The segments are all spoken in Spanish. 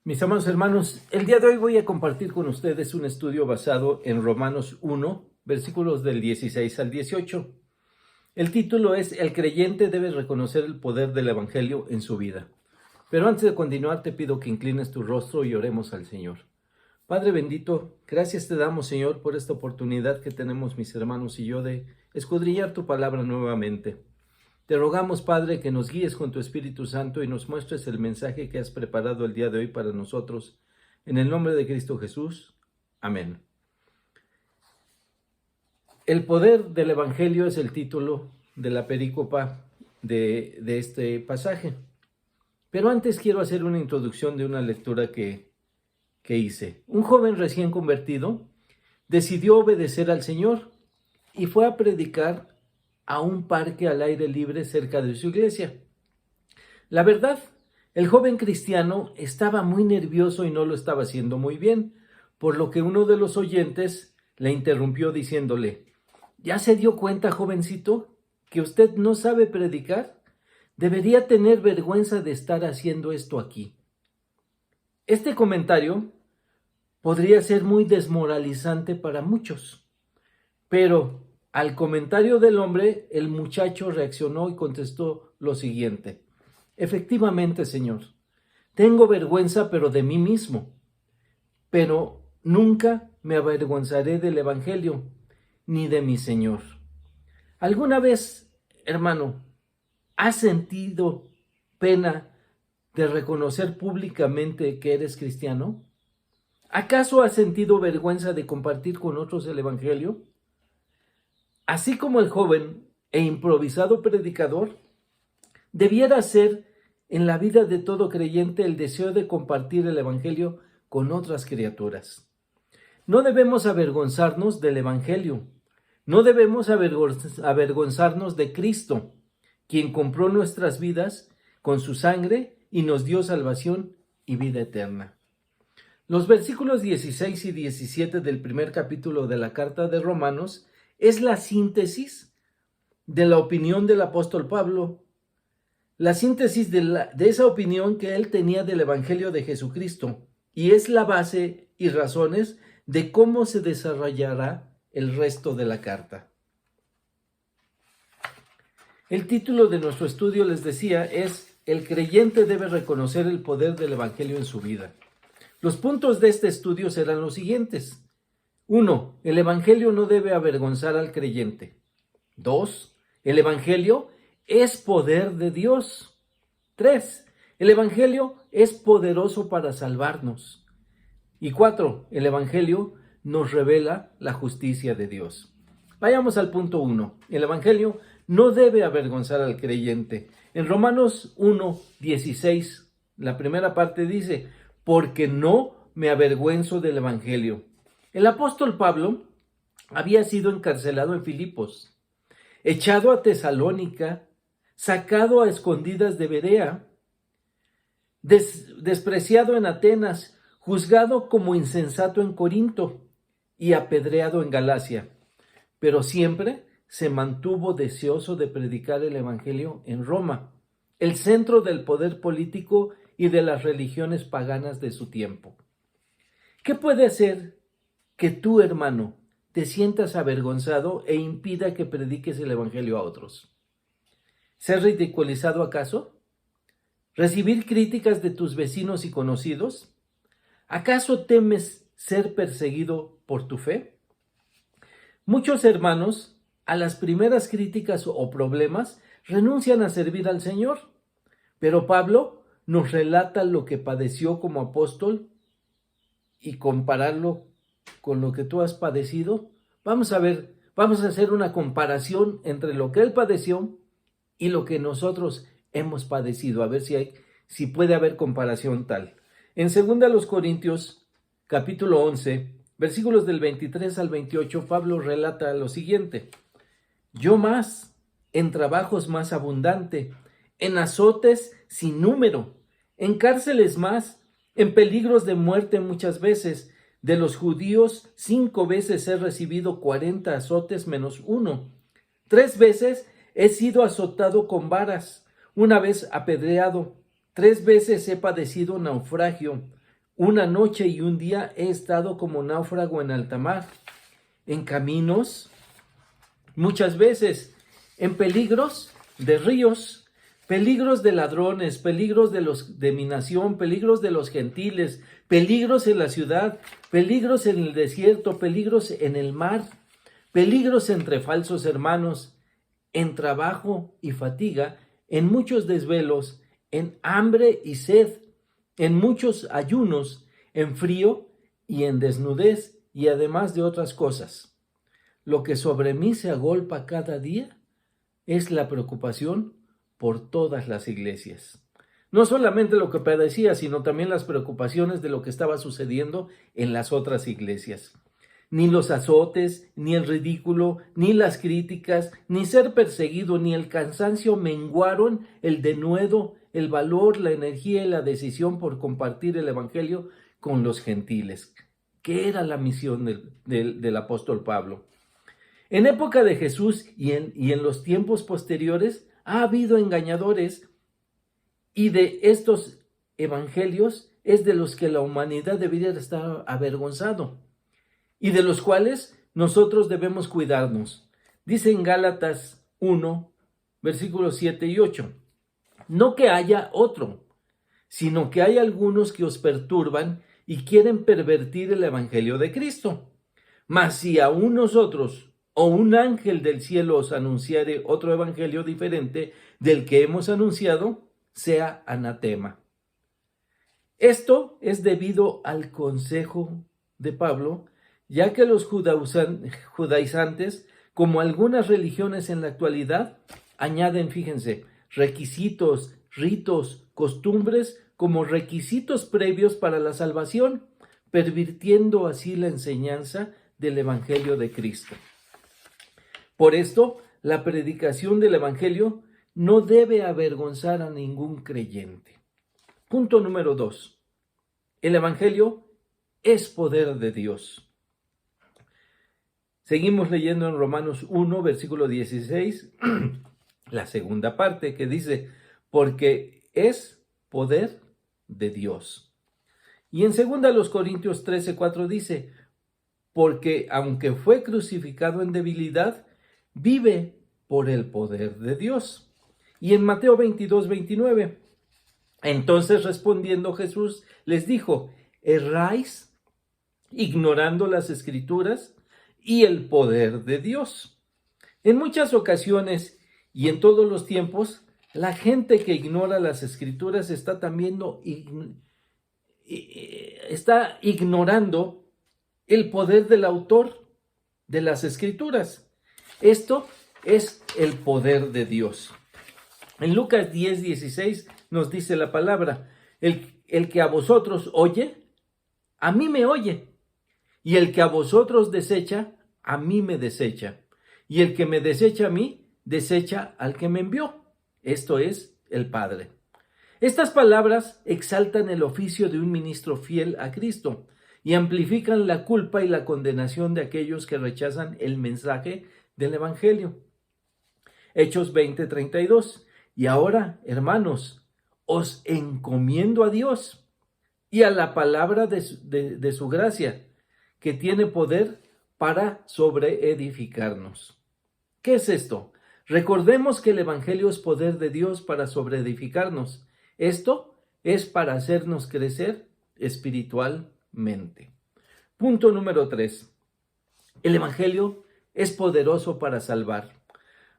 Mis amados hermanos, el día de hoy voy a compartir con ustedes un estudio basado en Romanos 1, versículos del 16 al 18. El título es El creyente debe reconocer el poder del Evangelio en su vida. Pero antes de continuar, te pido que inclines tu rostro y oremos al Señor. Padre bendito, gracias te damos, Señor, por esta oportunidad que tenemos mis hermanos y yo de escudriñar tu palabra nuevamente. Te rogamos, Padre, que nos guíes con tu Espíritu Santo y nos muestres el mensaje que has preparado el día de hoy para nosotros. En el nombre de Cristo Jesús. Amén. El poder del Evangelio es el título de la perícopa de este pasaje. Pero antes quiero hacer una introducción de una lectura que hice. Un joven recién convertido decidió obedecer al Señor y fue a predicar a un parque al aire libre cerca de su iglesia. La verdad, el joven cristiano estaba muy nervioso y no lo estaba haciendo muy bien, por lo que uno de los oyentes le interrumpió diciéndole: ¿ya se dio cuenta, jovencito, que usted no sabe predicar? Debería tener vergüenza de estar haciendo esto aquí. Este comentario podría ser muy desmoralizante para muchos, pero al comentario del hombre, el muchacho reaccionó y contestó lo siguiente: efectivamente, Señor, tengo vergüenza, pero de mí mismo, pero nunca me avergonzaré del Evangelio, ni de mi Señor. ¿Alguna vez, hermano, has sentido pena de reconocer públicamente que eres cristiano? ¿Acaso has sentido vergüenza de compartir con otros el Evangelio? Así como el joven e improvisado predicador, debiera ser en la vida de todo creyente el deseo de compartir el Evangelio con otras criaturas. No debemos avergonzarnos del Evangelio, no debemos avergonzarnos de Cristo, quien compró nuestras vidas con su sangre y nos dio salvación y vida eterna. Los versículos 16 y 17 del primer capítulo de la carta de Romanos es la síntesis de la opinión del apóstol Pablo, la síntesis de esa opinión que él tenía del Evangelio de Jesucristo, y es la base y razones de cómo se desarrollará el resto de la carta. El título de nuestro estudio, les decía, es El creyente debe reconocer el poder del Evangelio en su vida. Los puntos de este estudio serán los siguientes. 1. El Evangelio no debe avergonzar al creyente. 2. El Evangelio es poder de Dios. 3. El Evangelio es poderoso para salvarnos. Y 4. El Evangelio nos revela la justicia de Dios. Vayamos al punto 1. El Evangelio no debe avergonzar al creyente. En Romanos 1, 16, la primera parte dice: porque no me avergüenzo del Evangelio. El apóstol Pablo había sido encarcelado en Filipos, echado a Tesalónica, sacado a escondidas de Berea, despreciado en Atenas, juzgado como insensato en Corinto y apedreado en Galacia. Pero siempre se mantuvo deseoso de predicar el Evangelio en Roma, el centro del poder político y de las religiones paganas de su tiempo. ¿Qué puede hacer que tú, hermano, te sientas avergonzado e impida que prediques el Evangelio a otros? ¿Ser ridiculizado acaso? ¿Recibir críticas de tus vecinos y conocidos? ¿Acaso temes ser perseguido por tu fe? Muchos hermanos, a las primeras críticas o problemas, renuncian a servir al Señor. Pero Pablo nos relata lo que padeció como apóstol y compararlo con lo que tú has padecido. Vamos a hacer una comparación entre lo que él padeció y lo que nosotros hemos padecido, a ver si puede haber comparación tal. En 2 Corintios, capítulo 11, versículos del 23 al 28, Pablo relata lo siguiente: yo más, en trabajos más abundante, en azotes sin número, en cárceles más, en peligros de muerte muchas veces. De los judíos 5 veces he recibido 40 azotes menos 1. 3 veces he sido azotado con varas, 1 vez apedreado, 3 veces he padecido naufragio. una noche y un día he estado como náufrago en alta mar, en caminos, muchas veces, en peligros de ríos, peligros de ladrones, peligros de mi nación, peligros de los gentiles, peligros en la ciudad, peligros en el desierto, peligros en el mar, peligros entre falsos hermanos, en trabajo y fatiga, en muchos desvelos, en hambre y sed, en muchos ayunos, en frío y en desnudez, y además de otras cosas. Lo que sobre mí se agolpa cada día es la preocupación por todas las iglesias. No solamente lo que padecía, sino también las preocupaciones de lo que estaba sucediendo en las otras iglesias. Ni los azotes, ni el ridículo, ni las críticas, ni ser perseguido, ni el cansancio menguaron el denuedo, el valor, la energía y la decisión por compartir el evangelio con los gentiles, que era la misión del apóstol Pablo. En época de Jesús y en los tiempos posteriores ha habido engañadores, y de estos evangelios es de los que la humanidad debería estar avergonzado y de los cuales nosotros debemos cuidarnos. Dice en Gálatas 1, versículos 7 y 8, no que haya otro, sino que hay algunos que os perturban y quieren pervertir el evangelio de Cristo. Mas si aún nosotros o un ángel del cielo os anunciare otro evangelio diferente del que hemos anunciado, sea anatema. Esto es debido al consejo de Pablo, ya que los judaizantes, como algunas religiones en la actualidad, añaden, fíjense, requisitos, ritos, costumbres como requisitos previos para la salvación, pervirtiendo así la enseñanza del Evangelio de Cristo. Por esto, la predicación del Evangelio no debe avergonzar a ningún creyente. Punto número 2. El Evangelio es poder de Dios. Seguimos leyendo en Romanos 1, versículo 16, la segunda parte que dice, porque es poder de Dios. Y en 2 Corintios 13, 4 dice, porque aunque fue crucificado en debilidad, vive por el poder de Dios. Y en Mateo 22, 29, entonces respondiendo Jesús les dijo, ¿erráis ignorando las Escrituras y el poder de Dios? En muchas ocasiones y en todos los tiempos, la gente que ignora las Escrituras está también está ignorando el poder del autor de las Escrituras. Esto es el poder de Dios. En Lucas 10, 16 nos dice la palabra, el que a vosotros oye, a mí me oye, y el que a vosotros desecha, a mí me desecha, y el que me desecha a mí, desecha al que me envió, esto es, el Padre. Estas palabras exaltan el oficio de un ministro fiel a Cristo y amplifican la culpa y la condenación de aquellos que rechazan el mensaje del Evangelio. Hechos 20, 32. Y ahora, hermanos, os encomiendo a Dios y a la palabra de su gracia, que tiene poder para sobreedificarnos. ¿Qué es esto? Recordemos que el Evangelio es poder de Dios para sobreedificarnos. Esto es para hacernos crecer espiritualmente. Punto número 3. El Evangelio es poderoso para salvar.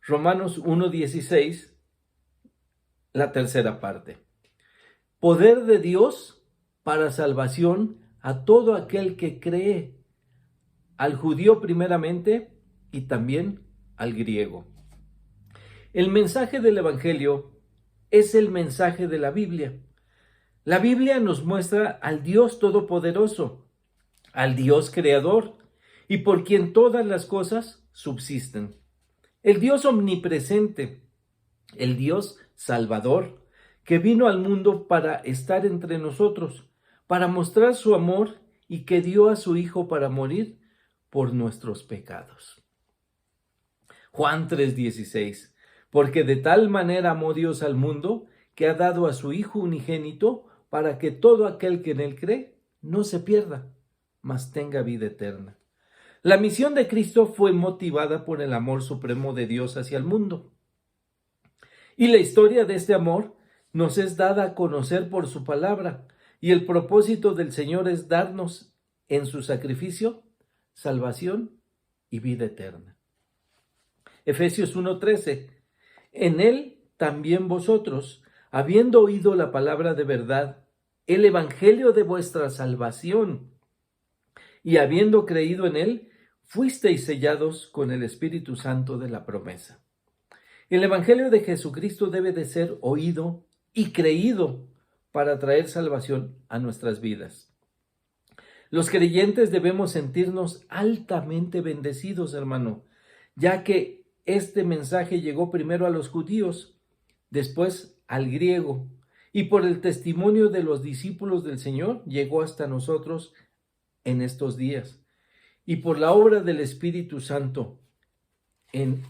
Romanos 1:16, la tercera parte. Poder de Dios para salvación a todo aquel que cree, al judío primeramente y también al griego. El mensaje del Evangelio es el mensaje de la Biblia. La Biblia nos muestra al Dios Todopoderoso, al Dios Creador, y por quien todas las cosas subsisten. El Dios omnipresente, el Dios Salvador, que vino al mundo para estar entre nosotros, para mostrar su amor y que dio a su Hijo para morir por nuestros pecados. Juan 3:16, porque de tal manera amó Dios al mundo que ha dado a su Hijo unigénito para que todo aquel que en él cree no se pierda, mas tenga vida eterna. La misión de Cristo fue motivada por el amor supremo de Dios hacia el mundo. Y la historia de este amor nos es dada a conocer por su palabra, y el propósito del Señor es darnos en su sacrificio salvación y vida eterna. Efesios 1:13. En él también vosotros, habiendo oído la palabra de verdad, el evangelio de vuestra salvación, y habiendo creído en él, fuisteis sellados con el Espíritu Santo de la promesa. El evangelio de Jesucristo debe de ser oído y creído para traer salvación a nuestras vidas. Los creyentes debemos sentirnos altamente bendecidos, hermano, ya que este mensaje llegó primero a los judíos, después al griego, y por el testimonio de los discípulos del Señor llegó hasta nosotros en estos días. Y por la obra del Espíritu Santo en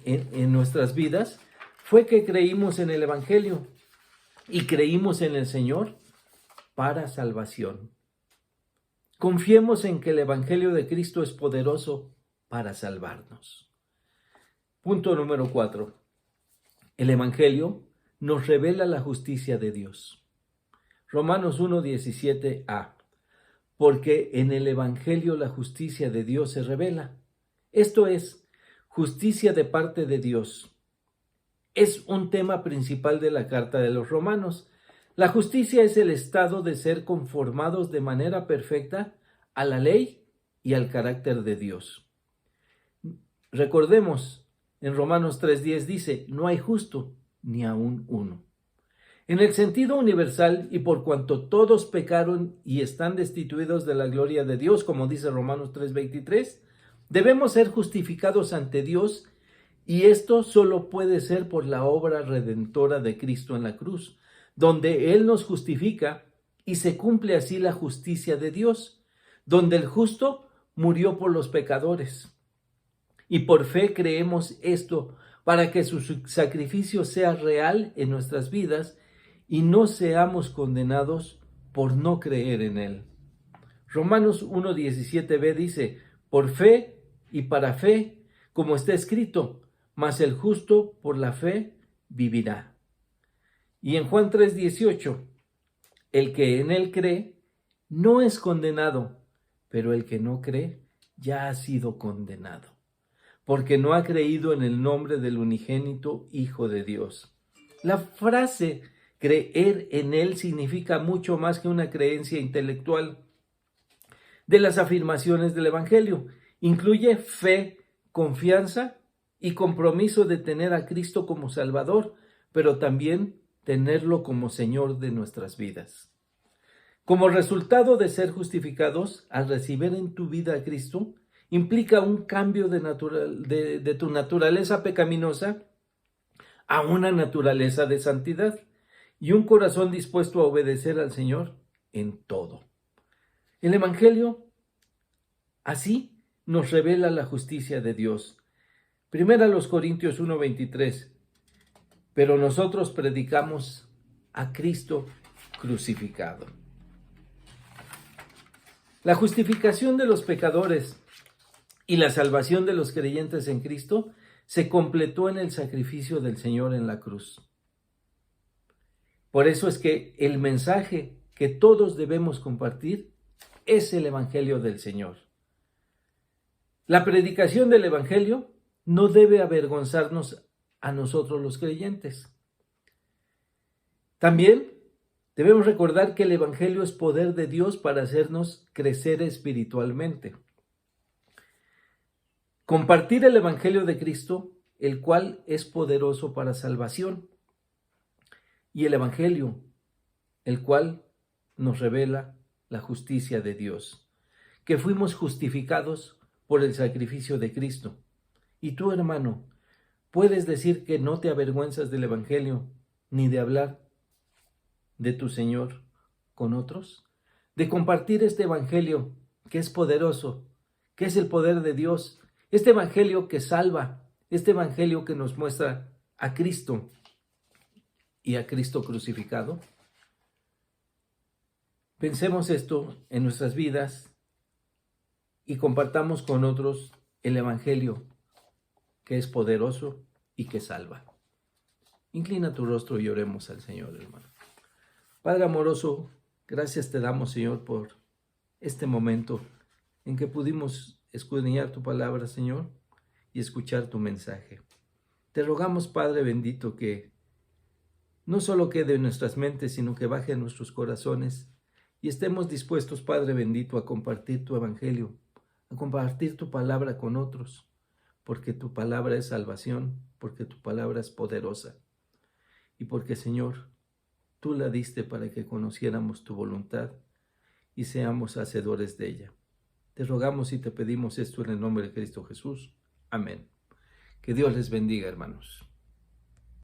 nuestras vidas, fue que creímos en el Evangelio y creímos en el Señor para salvación. Confiemos en que el Evangelio de Cristo es poderoso para salvarnos. Punto número 4. El Evangelio nos revela la justicia de Dios. Romanos 1:17a. Porque en el Evangelio la justicia de Dios se revela. Esto es, justicia de parte de Dios. Es un tema principal de la carta de los Romanos. La justicia es el estado de ser conformados de manera perfecta a la ley y al carácter de Dios. Recordemos, en Romanos 3:10 dice, no hay justo ni aun uno. En el sentido universal y por cuanto todos pecaron y están destituidos de la gloria de Dios, como dice Romanos 3:23, debemos ser justificados ante Dios, y esto solo puede ser por la obra redentora de Cristo en la cruz, donde Él nos justifica y se cumple así la justicia de Dios, donde el justo murió por los pecadores. Y por fe creemos esto, para que su sacrificio sea real en nuestras vidas y no seamos condenados por no creer en Él. Romanos 1:17b dice, por fe y para fe, como está escrito, mas el justo por la fe vivirá. Y en Juan 3:18, el que en Él cree no es condenado, pero el que no cree ya ha sido condenado, porque no ha creído en el nombre del unigénito Hijo de Dios. La frase creer en Él significa mucho más que una creencia intelectual. De las afirmaciones del Evangelio, incluye fe, confianza y compromiso de tener a Cristo como Salvador, pero también tenerlo como Señor de nuestras vidas. Como resultado de ser justificados, al recibir en tu vida a Cristo, implica un cambio de tu naturaleza pecaminosa a una naturaleza de santidad y un corazón dispuesto a obedecer al Señor en todo. El Evangelio así nos revela la justicia de Dios. Primera los Corintios 1:23. Pero nosotros predicamos a Cristo crucificado. La justificación de los pecadores y la salvación de los creyentes en Cristo se completó en el sacrificio del Señor en la cruz. Por eso es que el mensaje que todos debemos compartir es el Evangelio del Señor. La predicación del Evangelio no debe avergonzarnos a nosotros los creyentes. También debemos recordar que el Evangelio es poder de Dios para hacernos crecer espiritualmente. Compartir el Evangelio de Cristo, el cual es poderoso para salvación, y el Evangelio, el cual nos revela la justicia de Dios, que fuimos justificados por el sacrificio de Cristo. Y tú, hermano, puedes decir que no te avergüenzas del Evangelio, ni de hablar de tu Señor con otros, de compartir este Evangelio que es poderoso, que es el poder de Dios, este Evangelio que salva, este Evangelio que nos muestra a Cristo y a Cristo crucificado. Pensemos esto en nuestras vidas y compartamos con otros el Evangelio, que es poderoso y que salva. Inclina tu rostro y oremos al Señor, hermano. Padre amoroso, gracias te damos, Señor, por este momento en que pudimos escudriñar tu palabra, Señor, y escuchar tu mensaje. Te rogamos, Padre bendito, que no solo quede en nuestras mentes, sino que baje en nuestros corazones y estemos dispuestos, Padre bendito, a compartir tu evangelio, a compartir tu palabra con otros, porque tu palabra es salvación, porque tu palabra es poderosa y porque, Señor, tú la diste para que conociéramos tu voluntad y seamos hacedores de ella. Te rogamos y te pedimos esto en el nombre de Cristo Jesús. Amén. Que Dios les bendiga, hermanos.